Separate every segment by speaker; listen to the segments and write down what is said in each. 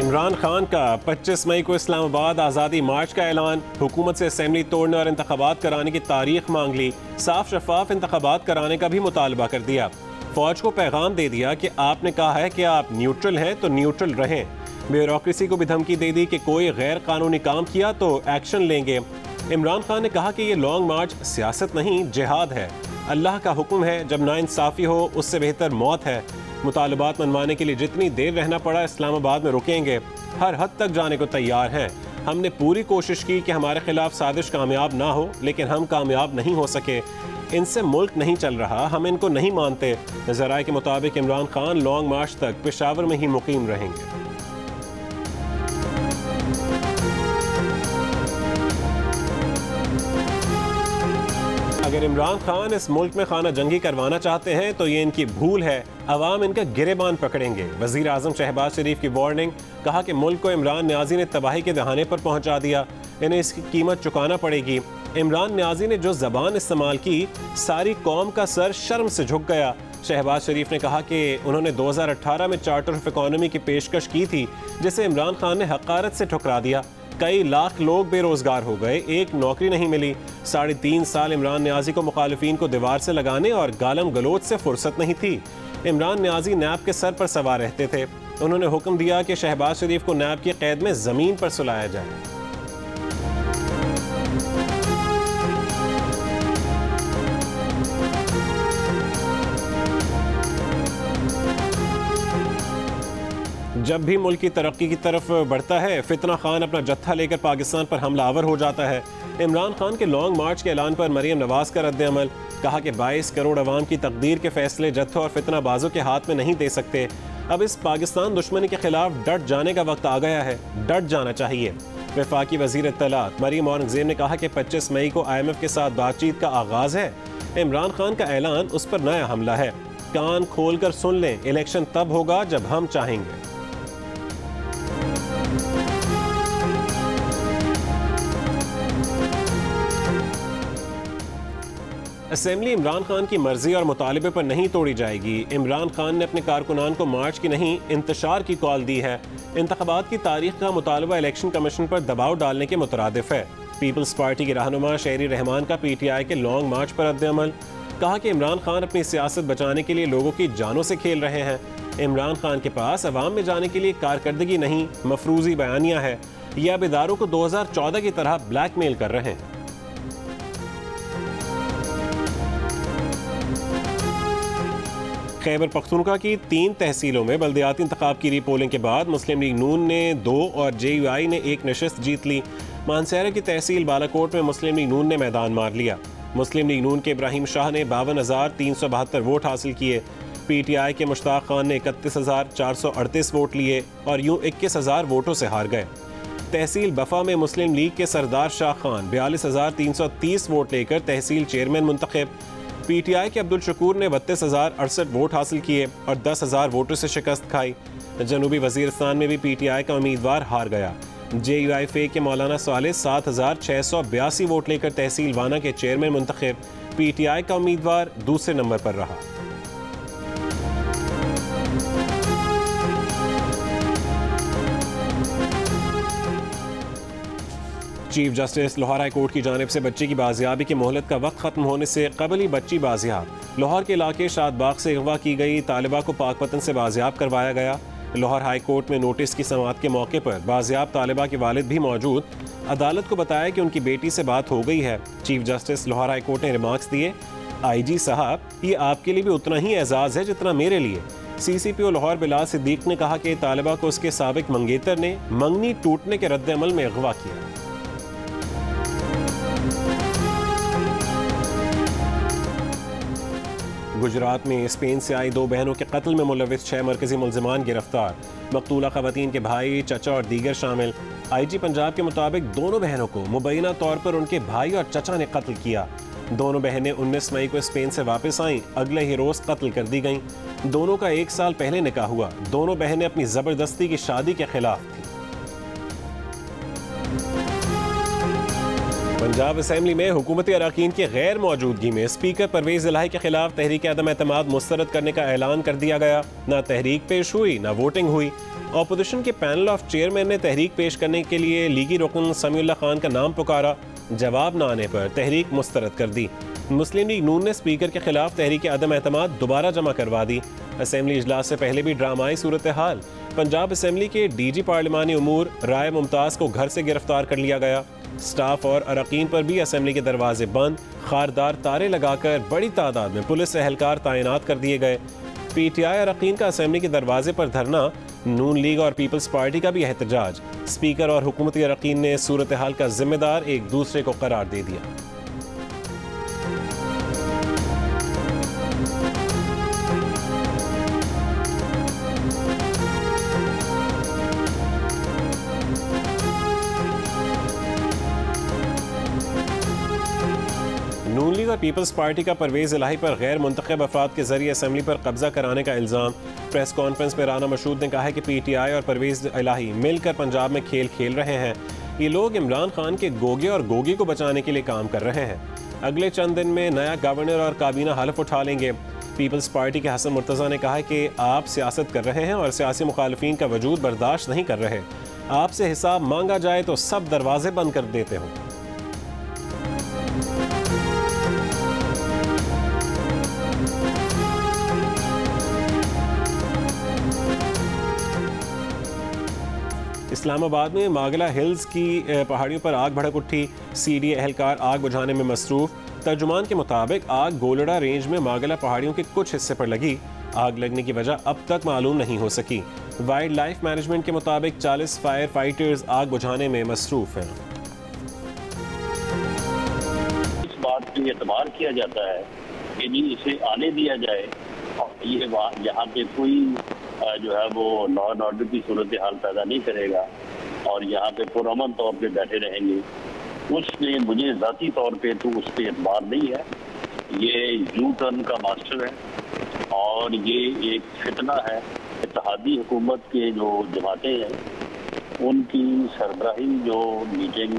Speaker 1: इमरान खान का 25 मई को इस्लामाबाद आज़ादी मार्च का ऐलान, हुकूमत से असेंबली तोड़ने और इंतखाबात कराने की तारीख मांग ली, साफ शफाफ इंतखाबात कराने का भी मुतालबा कर दिया। फौज को पैगाम दे दिया कि आपने कहा है कि आप न्यूट्रल हैं तो न्यूट्रल रहें। ब्यूरोक्रेसी को भी धमकी दे दी कि कोई गैर कानूनी काम किया तो एक्शन लेंगे। इमरान खान ने कहा कि ये लॉन्ग मार्च सियासत नहीं, जिहाद है। अल्लाह का हुक्म है, जब नाइंसाफ़ी हो उससे बेहतर मौत है। मुतालबात मनवाने के लिए जितनी देर रहना पड़ा इस्लामाबाद में रुकेंगे, हर हद तक जाने को तैयार हैं। हमने पूरी कोशिश की कि हमारे खिलाफ साजिश कामयाब ना हो, लेकिन हम कामयाब नहीं हो सके। इनसे मुल्क नहीं चल रहा, हम इनको नहीं मानते। ज़राए के मुताबिक इमरान खान लॉन्ग मार्च तक पेशावर में ही मुकीम रहेंगे। अगर इमरान खान इस मुल्क में खाना जंगी करवाना चाहते हैं तो ये इनकी भूल है, अवाम इनका गिरेबान पकड़ेंगे। वज़ीर आज़म शहबाज शरीफ की वार्निंग, कहा कि मुल्क को इमरान न्याजी ने तबाही के दहाने पर पहुंचा दिया, इन्हें इसकी कीमत चुकाना पड़ेगी। इमरान न्याजी ने जो ज़बान इस्तेमाल की, सारी कौम का सर शर्म से झुक गया। शहबाज शरीफ ने कहा कि उन्होंने 2018 में चार्टर ऑफ इकोनॉमी की पेशकश की थी, जिसे इमरान खान ने हक़ारत से ठुकरा दिया। कई लाख लोग बेरोजगार हो गए, एक नौकरी नहीं मिली। 3.5 साल इमरान न्याजी को मुखालिफिन को दीवार से लगाने और गालम गलोच से फुर्सत नहीं थी। इमरान न्याजी नैब के सर पर सवार रहते थे। उन्होंने हुक्म दिया कि शहबाज शरीफ को नैब की कैद में ज़मीन पर सुलाया जाए। जब भी मुल्क की तरक्की की तरफ बढ़ता है, फितना खान अपना जत्था लेकर पाकिस्तान पर हमलावर हो जाता है। इमरान खान के लॉन्ग मार्च के ऐलान पर मरीम नवाज का रद्द-ए-अमल, कहा कि 22 करोड़ अवाम की तकदीर के फैसले जत्थों और फितना बाजों के हाथ में नहीं दे सकते। अब इस पाकिस्तान दुश्मनी के खिलाफ डट जाने का वक्त आ गया है, डट जाना चाहिए। वफाकी वज़ीर इत्तलात मरीम औरंगज़ेब ने कहा कि 25 मई को IMF के साथ बातचीत का आगाज़ है। इमरान खान का ऐलान उस पर नया हमला है। कान खोल कर सुन लें, इलेक्शन तब होगा जब हम चाहेंगे। असेंबली इमरान खान की मर्जी और मुतालिबे पर नहीं तोड़ी जाएगी। इमरान खान ने अपने कारकुनान को मार्च की नहीं, इंतशार की कॉल दी है। इंतखाबात की तारीख का मुतालबा इलेक्शन कमीशन पर दबाव डालने के मुतरादिफ है। पीपल्स पार्टी के रहनुमा शहरी रहमान का PTI के लॉन्ग मार्च पर रद्द-ए-अमल, कहा कि इमरान खान अपनी सियासत बचाने के लिए लोगों की जानों से खेल रहे हैं। इमरान खान के पास अवाम में जाने के लिए कारकर्दगी नहीं, मफरूजी बयानिया है। यह अब इदारों को 2014 की तरह ब्लैकमेल कर रहे हैं। खैबर पख्तूनख्वा की 3 तहसीलों में बल्दियाती इंतखाब की रीपोलिंग के बाद मुस्लिम लीग नून ने 2 और JUI ने 1 नशिस्त जीत ली। मानसहरा की तहसील बालाकोट में मुस्लिम लीग नून ने मैदान मार लिया। मुस्लिम लीग नून के इब्राहिम शाह ने 52,372 वोट हासिल किए। PTI के मुश्ताक खान ने 31,438 वोट लिए और यूं 21,000 वोटों से हार गए। तहसील बफा में मुस्लिम लीग के सरदार शाह खान 42,330 वोट लेकर तहसील चेयरमैन मुंतखब। PTI के अब्दुल शकूर ने 32,068 वोट हासिल किए और 10,000 वोटों से शिकस्त खाई। जनूबी वजीरिस्तान में भी PTI का उम्मीदवार हार गया। JUI फे के मौलाना साले 7,682 वोट लेकर तहसील वाना के चेयरमैन मुंतखब। PTI का उम्मीदवार दूसरे नंबर पर रहा। Chief justice Lahore high court की जानिब से बच्ची की बाजियाबी की मोहलत का वक्त खत्म होने से कबल ही बच्ची बाजियाब। लाहौर के इलाके शादबाग से अगवा की गई तालिबा को पाकपतन से बाजियाब करवाया गया। लाहौर हाई कोर्ट में नोटिस की समाअत के मौके पर बाजियाब तालिबा के वालिद भी मौजूद। अदालत को बताया कि उनकी बेटी से बात हो गई है। Chief justice Lahore high court ने रिमार्क्स दिए, IG साहब, ये आपके लिए भी उतना ही एजाज़ है जितना मेरे लिए। CCPO लाहौर बिलाल सिद्दीक ने कहा कि तालिबा को उसके साबिक मंगेतर ने मंगनी टूटने के रद्द-ए-अमल में अगवा किया। गुजरात में स्पेन से आई 2 बहनों के कत्ल में मुलविस 6 मरकजी मुलजिमान गिरफ्तार। मकतूला खवातीन के भाई, चचा और दीगर शामिल। IG पंजाब के मुताबिक दोनों बहनों को मुबैना तौर पर उनके भाई और चचा ने कत्ल किया। दोनों बहनें 19 मई को स्पेन से वापस आईं, अगले ही रोज कत्ल कर दी गईं। दोनों का 1 साल पहले निकाह हुआ। दोनों बहनें अपनी जबरदस्ती की शादी के खिलाफ थी। पंजाब असेंबली में हुकूमती अरकान की गैर मौजूदगी में स्पीकर परवेज इलाही के खिलाफ तहरीक अदम एतमाद मुस्तरद करने का ऐलान कर दिया गया। ना तहरीक पेश हुई, ना वोटिंग हुई अपोजिशन के पैनल ऑफ चेयरमैन ने तहरीक पेश करने के लिए लीगी रुकन समीउल्लाह खान का नाम पुकारा। जवाब न आने पर तहरीक मुस्तरद कर दी। मुस्लिम लीग नून ने स्पीकर के खिलाफ तहरीक अदम एतमाद दोबारा जमा करवा दी। असेंबली इजलास से पहले भी ड्रामाई सूरत हाल। पंजाब असेंबली के डीजी पार्लिमानी उमूर राय मुमताज़ को घर से गिरफ्तार कर लिया गया। स्टाफ और अरकान पर भी असेंबली के दरवाजे बंद, खारदार तारे लगाकर बड़ी तादाद में पुलिस एहलकार तैनात कर दिए गए। पीटीआई अरकान का असेंबली के दरवाजे पर धरना, नून लीग और पीपल्स पार्टी का भी एहतजाज। स्पीकर और हुकूमती अरकान ने सूरत हाल का जिम्मेदार एक दूसरे को करार दे दिया। नून लीग और पीपल्स पार्टी का परवेज़ इलाही पर गैर मुंतखब अफराद के जरिए असेंबली पर कब्जा कराने का इल्ज़ाम। प्रेस कॉन्फ्रेंस में राना मशहूद ने कहा है कि पीटीआई और परवेज़ इलाही मिलकर पंजाब में खेल खेल रहे हैं। ये लोग इमरान खान के गोगे और गोगी को बचाने के लिए काम कर रहे हैं। अगले चंद दिन में नया गवर्नर और काबीना हल्फ उठा लेंगे। पीपल्स पार्टी के हसन मुर्तज़ा ने कहा है कि आप सियासत कर रहे हैं और सियासी मुखालफीन का वजूद बर्दाश्त नहीं कर रहे। आपसे हिसाब मांगा जाए तो सब दरवाजे बंद कर देते हो। इस्लामाबाद में मागला हिल्स की पहाड़ियों पर आग भड़क उठी। सीडी एहलकार आग बुझाने में मसरूफ। तर्जुमान के मुताबिक आग गोलड़ा रेंज में मागला पहाड़ियों के कुछ हिस्से पर लगी। आग लगने की वजह अब तक मालूम नहीं हो सकी। वाइल्ड लाइफ मैनेजमेंट के मुताबिक 40 फायर फाइटर्स आग बुझाने में मसरूफ हैं।
Speaker 2: इस बात पे एतबार किया जाता है कि जी इसे आने दिया जाए और ये यहाँ पे कोई जो है वो लॉ एंड ऑर्डर की सूरत हाल पैदा नहीं करेगा और यहाँ पे पुरअमन तौर पे बैठे रहेंगे। उसमें मुझे ज़ाती तौर पे तो उस पर एतबार नहीं है। ये यू टर्न का मास्टर है और ये एक फितना है। इत्तेहादी हुकूमत के जो जमातें हैं उनकी सरबराही जो मीटिंग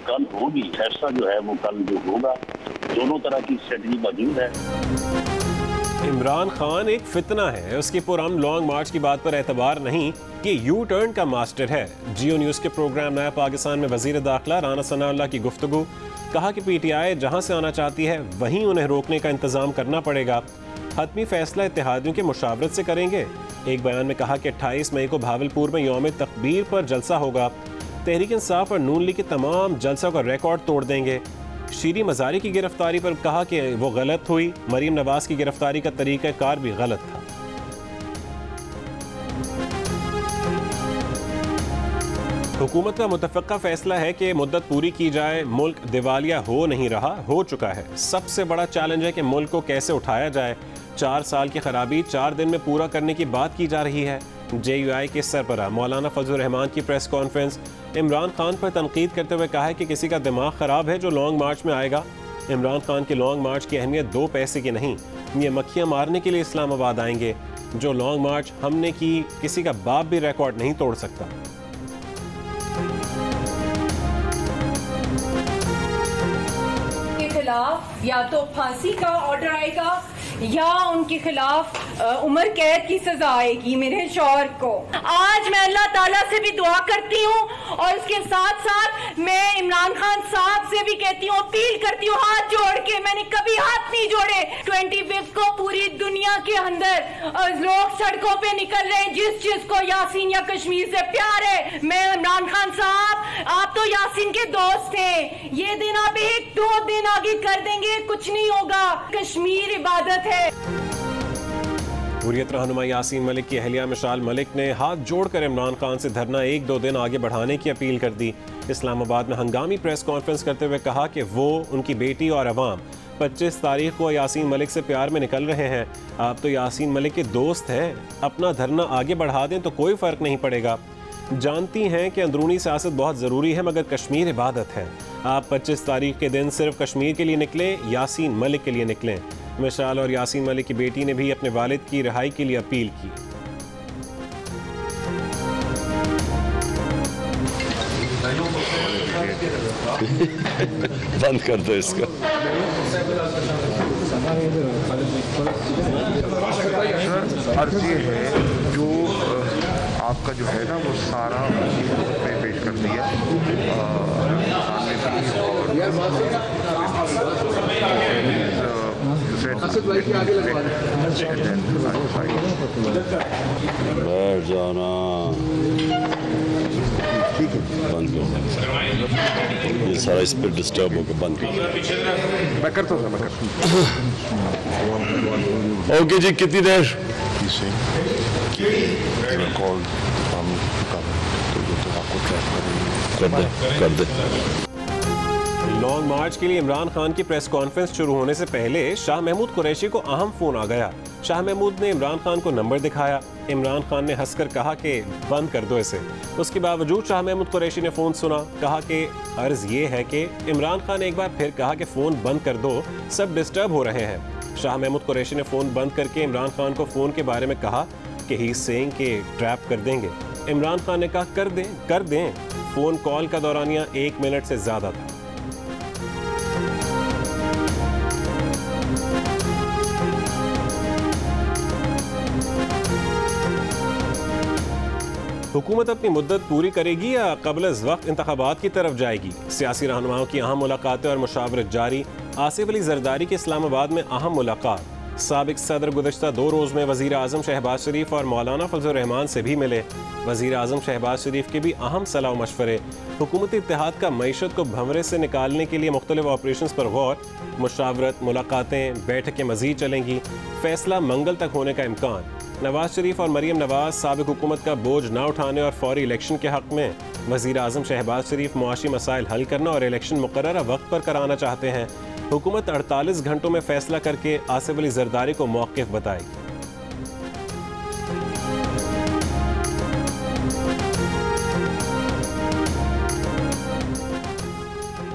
Speaker 2: कल होगी, फैसला जो है वो कल जो होगा, दोनों तरह की स्ट्रेटजी मौजूद है।
Speaker 1: इमरान खान एक फितना है, उसकी पुरअमन लॉन्ग मार्च की बात पर एतबार नहीं, ये यू टर्न का मास्टर है। जियो न्यूज़ के प्रोग्राम नया पाकिस्तान में वजीर दाखिला राना सनाउल्लाह की गुफ्तगू। कहा कि पीटीआई जहां से आना चाहती है वहीं उन्हें रोकने का इंतजाम करना पड़ेगा। हतमी फैसला इत्तेहादियों के मुशावरत से करेंगे। एक बयान में कहा कि 28 मई को भावलपुर में यौम तकबीर पर जलसा होगा। तहरीक इंसाफ और नून लीग के तमाम जलसों का रिकॉर्ड तोड़ देंगे। शीरी मजारी की गिरफ्तारी पर कहा कि वो गलत हुई। मरीम नवाज की गिरफ्तारी का तरीक़ाकार भी गलत था। हुकूमत का मुतफ़क्का फैसला है कि मुद्दत पूरी की जाए। मुल्क दिवालिया हो नहीं रहा, हो चुका है। सबसे बड़ा चैलेंज है कि मुल्क को कैसे उठाया जाए। 4 साल की खराबी 4 दिन में पूरा करने की बात की जा रही है। JUI के सरबराह मौलाना फजलुर रहमान की प्रेस कॉन्फ्रेंस। इमरान खान पर तनकीद करते हुए कहा है कि किसी का दिमाग ख़राब है जो लॉन्ग मार्च में आएगा। इमरान खान के लॉन्ग मार्च की अहमियत 2 पैसे की नहीं, ये मक्खियाँ मारने के लिए इस्लामाबाद आएंगे। जो लॉन्ग मार्च हमने की किसी का बाप भी रिकॉर्ड नहीं तोड़ सकता।
Speaker 3: के खिलाफ या तो फांसी का ऑर्डर आएगा या उनके खिलाफ उम्र कैद की सजा आएगी मेरे शौहर को। आज मैं अल्लाह ताला से भी दुआ करती हूँ और उसके साथ साथ मैं इमरान खान साहब से भी कहती हूँ, अपील करती हूँ हाथ जोड़ के। मैंने कभी हाथ नहीं जोड़े। 25 को पूरी दुनिया के अंदर लोग सड़कों पे निकल रहे हैं जिस चीज को यासीन या कश्मीर से प्यार है। मैं इमरान खान साहब, आप तो यासीन के दोस्त हैं। ये दिन आप 1-2 दिन आगे कर देंगे, कुछ नहीं होगा। कश्मीर इबादत है।
Speaker 1: हुर्रियत रहनुमा यासीन मलिक की अहलिया मिशाल मलिक ने हाथ जोड़कर इमरान खान से धरना 1-2 दिन आगे बढ़ाने की अपील कर दी। इस्लामाबाद में हंगामी प्रेस कॉन्फ्रेंस करते हुए कहा कि वो, उनकी बेटी और अवाम 25 तारीख को यासीन मलिक से प्यार में निकल रहे हैं। आप तो यासीन मलिक के दोस्त हैं, अपना धरना आगे बढ़ा दें तो कोई फ़र्क नहीं पड़ेगा। जानती हैं कि अंदरूनी सियासत बहुत ज़रूरी है मगर कश्मीर इबादत है। आप 25 तारीख के दिन सिर्फ कश्मीर के लिए निकलें, यासीन मलिक के लिए निकलें। मिशाल और यासीन मलिक की बेटी ने भी अपने वालिद की रिहाई के लिए अपील की।
Speaker 4: बंद कर दो इसको। अर्ज ये है जो आपका जो है ना वो सारा पे पेश कर दिया
Speaker 5: बैठ जाना बंद कर, ये सारा इस पर डिस्टर्ब होकर बंद कर।
Speaker 4: मैं करता हूँ
Speaker 5: ओके जी, कितनी देर? कर दे।
Speaker 1: लॉन्ग मार्च के लिए इमरान खान की प्रेस कॉन्फ्रेंस शुरू होने से पहले शाह महमूद कुरैशी को अहम फोन आ गया। शाह महमूद ने इमरान खान को नंबर दिखाया। इमरान खान ने हंसकर कहा कि बंद कर दो इसे। उसके बावजूद शाह महमूद कुरैशी ने फोन सुना। कहा कि अर्ज ये है कि इमरान खान ने एक बार फिर कहा कि फोन बंद कर दो, सब डिस्टर्ब हो रहे हैं। शाह महमूद कुरैशी ने फोन बंद करके इमरान खान को फोन के बारे में कहा कि ही सेइंग के ट्रैप कर देंगे। इमरान खान ने कहा कर दें। फोन कॉल का दौरानिया 1 मिनट से ज्यादा था। हुकूमत अपनी मुद्दत पूरी करेगी या क़ब्ल वक्त इंतखाबात की तरफ जाएगी? सियासी रहनुमाओं की अहम मुलाकातें और मुशावरत जारी। आसिफ अली जरदारी की इस्लामाबाद में अहम मुलाकात। साबिक सदर गुज़श्ता 2 रोज़ में वज़ीर आज़म शहबाज शरीफ और मौलाना फजल रहमान से भी मिले। वज़ीर आज़म शहबाज शरीफ के भी अहम सलाह मशवरे। हुकूमती इत्तेहाद का मईशत को भंवरे से निकालने के लिए मुख्तलिफ ऑपरेशन पर गौर। मुशावरत, मुलाकातें, बैठकें मज़ीद चलेंगी। फैसला मंगल तक होने का इम्कान। नवाज शरीफ और मरीम नवाज साबिक हुकूमत का बोझ न उठाने और फौरी इलेक्शन के हक़ में। वज़ीर आज़म शहबाज शरीफ मुआशी मसाइल हल करना और इलेक्शन मुकर्ररा वक्त पर कराना चाहते हैं। हुकूमत 48 घंटों में फैसला करके आसिफ अली जरदारी को मौक़िफ़ बताएगी।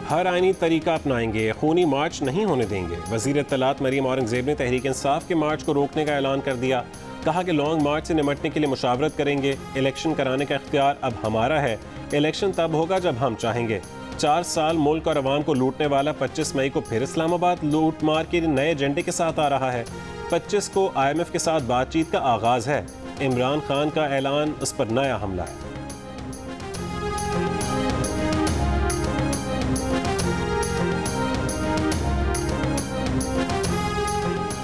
Speaker 1: हर आईनी तरीका अपनाएंगे, खूनी मार्च नहीं होने देंगे। वज़ीर इत्तलात मरीम औरंगज़ेब ने तहरीक इंसाफ के मार्च को रोकने का ऐलान कर दिया। कहा कि लॉन्ग मार्च से निमटने के लिए मुशावरत करेंगे। इलेक्शन कराने का इख्तियार अब हमारा है। इलेक्शन तब होगा जब हम चाहेंगे। 4 साल मुल्क और अवाम को लूटने वाला 25 मई को फिर इस्लामाबाद लूट मार के नए एजेंडे के साथ आ रहा है। 25 को IMF के साथ बातचीत का आगाज है। इमरान खान का ऐलान, उस पर नया हमला है।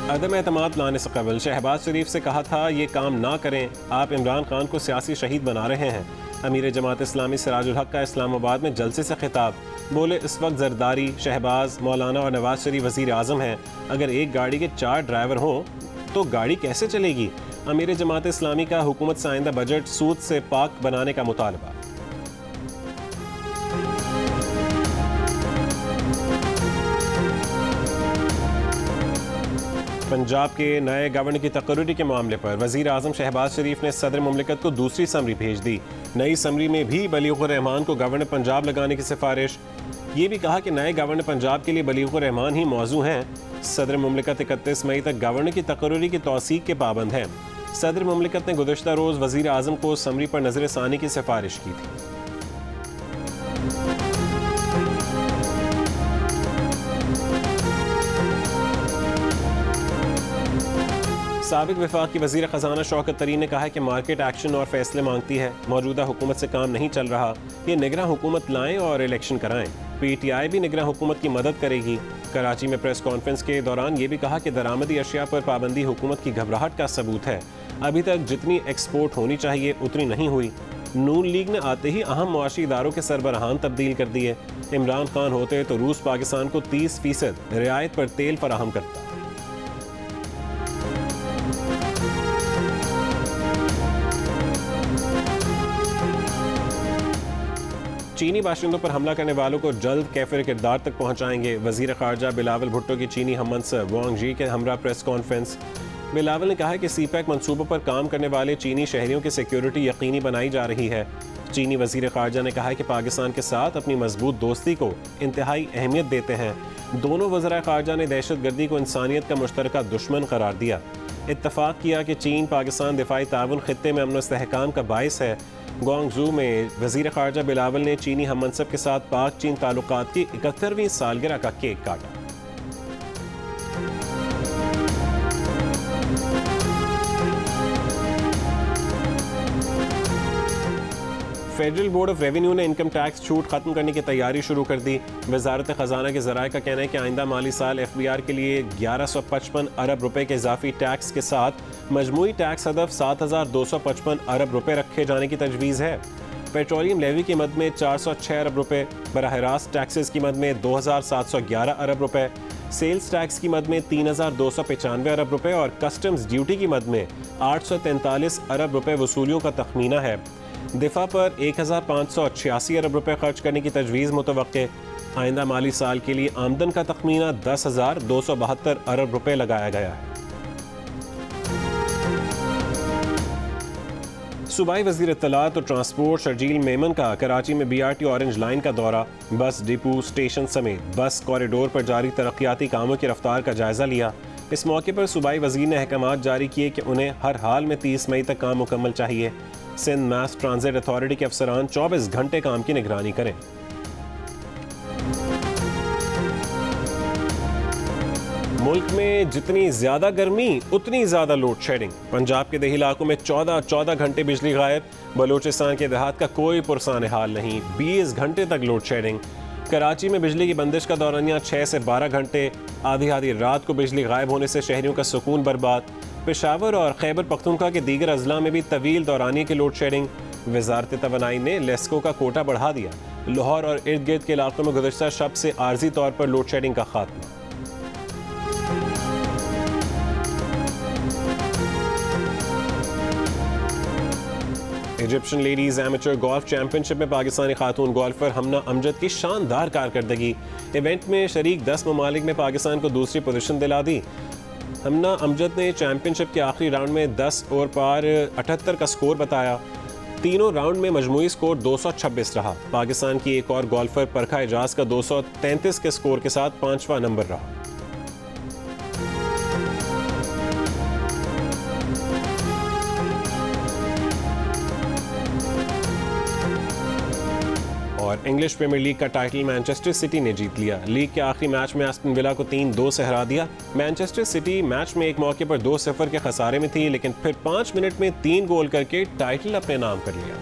Speaker 1: अदम एतमाद लाने से कबल शहबाज शरीफ से कहा था ये काम ना करें, आप इमरान खान को सियासी शहीद बना रहे हैं। अमीर जमात इस्लामी सिराजुल हक का इस्लामाबाद में जलसे से खिताब। बोले इस वक्त जरदारी, शहबाज, मौलाना और नवाज शरीफ वज़ीर आज़म हैं। अगर एक गाड़ी के 4 ड्राइवर हों तो गाड़ी कैसे चलेगी? अमीर जमात इस्लामी का हुकूमत से आइंदा बजट सूद से पाक बनाने का मुतालबा। पंजाब के नए गवर्नर की तकर्रुरी के मामले पर वज़ीर आज़म शहबाज शरीफ ने सदर मुमलिकत को दूसरी समरी भेज दी। नई समरी में भी बलीगुर रहमान को गवर्नर पंजाब लगाने की सिफारिश। ये भी कहा कि नए गवर्नर पंजाब के लिए बलीगुर रहमान ही मौजू हैं। सदर मुमलिकत 31 मई तक गवर्नर की तकर्रुरी की तौसीक के पाबंद हैं। सदर मुमलिकत ने गुज़श्ता रोज़ वज़ीर आज़म को समरी पर नजर सानी की सिफारिश की थी। साबिक वफाक की वज़ीर ख़जाना शौकत तरीन ने कहा है कि मार्केट एक्शन और फैसले मांगती है। मौजूदा हुकूमत से काम नहीं चल रहा, ये निगरान हुकूमत लाएं और इलेक्शन कराएं। PTI भी निगरान हुकूमत की मदद करेगी। कराची में प्रेस कॉन्फ्रेंस के दौरान ये भी कहा कि दरामदी अशिया पर पाबंदी हुकूमत की घबराहट का सबूत है। अभी तक जितनी एक्सपोर्ट होनी चाहिए उतनी नहीं हुई। नून लीग ने आते ही अहम मुआशी इदारों के सरबराहान तब्दील कर दिए। इमरान खान होते तो रूस पाकिस्तान को 30% रियायत पर तेल फराहम करता। चीनी बाशिंदों पर हमला करने वालों को जल्द कैफिर किरदार तक पहुंचाएंगे। वजीर खारजा बिलावल भुट्टो की चीनी हममंसब वांग जी के हमरा प्रेस कॉन्फ्रेंस। बिलावल ने कहा कि CPEC मंसूबों पर काम करने वाले चीनी शहरियों की सिक्योरिटी यकीनी बनाई जा रही है। चीनी वजीर खारजा ने कहा कि पाकिस्तान के साथ अपनी मजबूत दोस्ती को इंतहाई अहमियत देते हैं। दोनों वज़राए खारजा ने दहशतगर्दी को इंसानियत का मुश्तरका दुश्मन करार दिया। इत्तफाक किया कि चीन पाकिस्तान दिफाई ताउन खित्ते में अमन व इस्तेहकाम का बाइस है। ग्वांगझू में वजीर खारजा बिलावल ने चीनी हममंसब के साथ पाक चीन ताल्लुकात की 71वीं सालगिरह का केक काटा। फेडरल बोर्ड ऑफ रेवेन्यू ने इनकम टैक्स छूट खत्म करने की तैयारी शुरू कर दी। वजारत खजाना के ज़राए का कहना है कि आइंदा माली साल FBR के लिए 1155 अरब रुपए के इजाफी टैक्स के साथ मजमूई टैक्स हदफ 7255 अरब रुपए रखे जाने की तजवीज़ है। पेट्रोलियम लेवी की मद में 406 अरब रुपए, बराह रास्त टैक्सेस की मद में 2711 अरब रुपए, सेल्स टैक्स की मद में 3295 अरब रुपए और कस्टम्स ड्यूटी की मद में 843 अरब रुपए वसूलियों का तखमीना है। दिफा पर 1586 अरब रुपए खर्च करने की तजवीज़ मुतवक्के। आइंदा माली साल के लिए आमदन का तखमीना 10,272 अरब रुपए लगाया गया है। सूबाई वज़ीर इत्तलात और ट्रांसपोर्ट शर्जील मेमन का कराची में BRT ऑरेंज लाइन का दौरा, बस डिपो, स्टेशन समेत बस कॉरिडोर पर जारी तरक्याती कामों की रफ्तार का जायज़ा लिया। इस मौके पर सूबाई वज़ीर ने अहकामात जारी किए कि उन्हें हर हाल में 30 मई तक काम मुकम्मल चाहिए। सिंध मास ट्रांजिट अथॉरिटी के अफसरान 24 घंटे काम की निगरानी करें। मुल्क में जितनी ज्यादा गर्मी उतनी ज्यादा लोड शेडिंग। पंजाब के देही इलाकों में 14 घंटे बिजली गायब। बलूचिस्तान के देहात का कोई पुरसान हाल नहीं, 20 घंटे तक लोड शेडिंग। कराची में बिजली की बंदिश का दौरानिया 6 से 12 घंटे। आधी रात को बिजली गायब होने से शहरियों का सुकून बर्बाद। पेशावर और खैबर पख्तूनख्वा के दीगर अजला में भी तवील दौरानिए की लोड शेडिंग। वजारत तवानाई ने लेस्को का कोटा बढ़ा दिया। लाहौर और इर्द गिर्द के इलाकों में गुज़श्ता शब से आर्जी तौर पर लोड शेडिंग का खात्मा। Egyptian ladies amateur golf championship में पाकिस्तानी खातून गोल्फर हमना अमजद की शानदार कारकर्दगी। इवेंट में शरीक 10 ममालिक में पाकिस्तान को दूसरी पोजीशन दिला दी। हमना अमजद ने चैंपियनशिप के आखिरी राउंड में 10 ओवर पार 78 का स्कोर बताया। तीनों राउंड में मजमूई स्कोर 226 रहा। पाकिस्तान की एक और गोल्फर परखा एजाज का 233 के स्कोर के साथ 5वां नंबर रहा। और इंग्लिश प्रीमियर लीग का टाइटल मैनचेस्टर सिटी ने जीत लिया। लीग के आखिरी मैच में एस्टन विला को 3-2 से हरा दिया। मैनचेस्टर सिटी मैच में एक मौके पर 2-0 के खसारे में थी, लेकिन फिर 5 मिनट में 3 गोल करके टाइटल अपने नाम कर लिया।